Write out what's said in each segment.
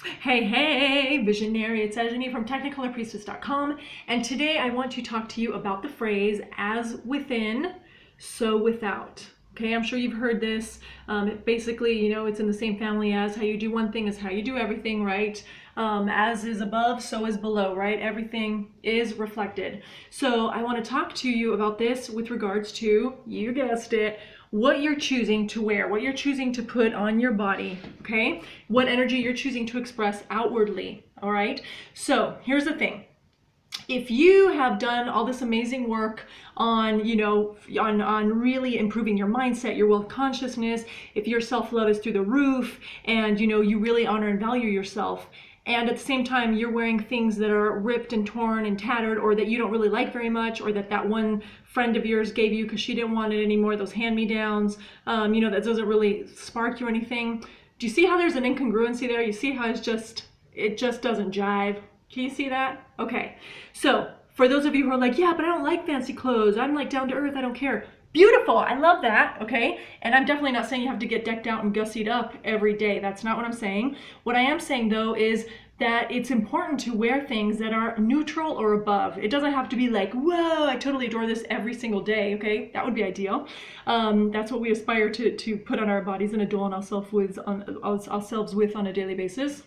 Hey, hey, visionary, it's Ajani from technicolorpriestess.com, and today I want to talk to you about the phrase, as within, so without. Okay, I'm sure you've heard this. Basically, it's in the same family as how you do one thing is how you do everything, right? As is above, so is below, right? Everything is reflected. So I want to talk to you about this with regards to, you guessed it, what you're choosing to wear, what you're choosing to put on your body, okay? What energy you're choosing to express outwardly, all right? So here's the thing. If you have done all this amazing work on, on really improving your mindset, your wealth consciousness, if your self-love is through the roof and, you really honor and value yourself, and at the same time you're wearing things that are ripped and torn and tattered, or that you don't really like very much, or that one friend of yours gave you because she didn't want it anymore, those hand-me-downs, that doesn't really spark you or anything. Do you see how there's an incongruency there? You see how it just doesn't jive? Can you see that? Okay. So for those of you who are like, yeah, but I don't like fancy clothes, I'm like down to earth, I don't care. Beautiful, I love that, okay? And I'm definitely not saying you have to get decked out and gussied up every day. That's not what I'm saying. What I am saying though is that it's important to wear things that are neutral or above. It doesn't have to be like, whoa, I totally adore this every single day, okay? That would be ideal. That's what we aspire to put on our bodies and adorn ourselves with on a daily basis.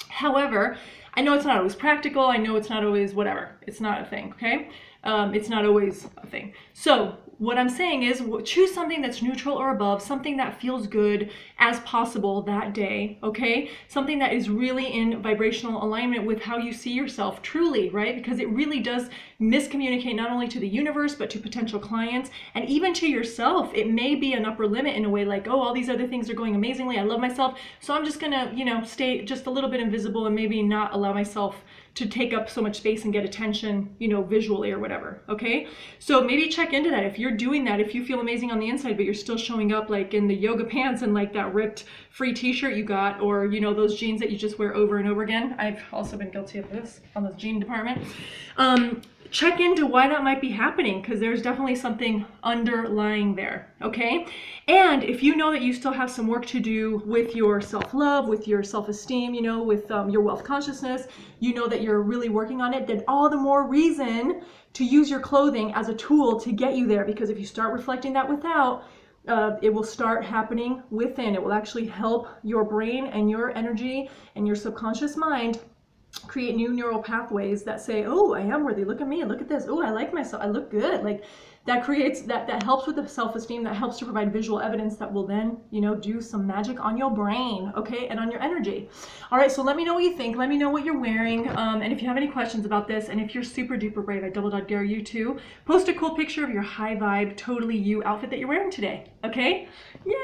However, I know it's not always practical. I know it's not always whatever. It's not a thing, okay? It's not always a thing. So what I'm saying is choose something that's neutral or above, something that feels good as possible that day, okay? Something that is really in vibrational alignment with how you see yourself truly, right? Because it really does miscommunicate not only to the universe, but to potential clients and even to yourself. It may be an upper limit in a way like, oh, all these other things are going amazingly. I love myself. So I'm just gonna, stay just a little bit invisible and maybe not allow myself to take up so much space and get attention, visually or whatever, okay? So maybe check into that. If you're doing that, if you feel amazing on the inside, but you're still showing up like in the yoga pants and like that ripped free t-shirt you got, or, those jeans that you just wear over and over again. I've also been guilty of this on the jean department. Check into why that might be happening, because there's definitely something underlying there, okay? And if you know that you still have some work to do with your self-love, with your self-esteem, with your wealth consciousness, that you're really working on it, then all the more reason to use your clothing as a tool to get you there, because if you start reflecting that without, it will start happening within. It will actually help your brain and your energy and your subconscious mind create new neural pathways that say, oh, I am worthy, look at me, look at this, oh, I like myself, I look good. Like that creates that helps with the self-esteem, that helps to provide visual evidence that will then do some magic on your brain, okay, and on your energy. All right, so let me know what you think, let me know what you're wearing, and if you have any questions about this, and if you're super duper brave, I double dog dare you to post a cool picture of your high vibe, totally you outfit that you're wearing today, okay? Yay!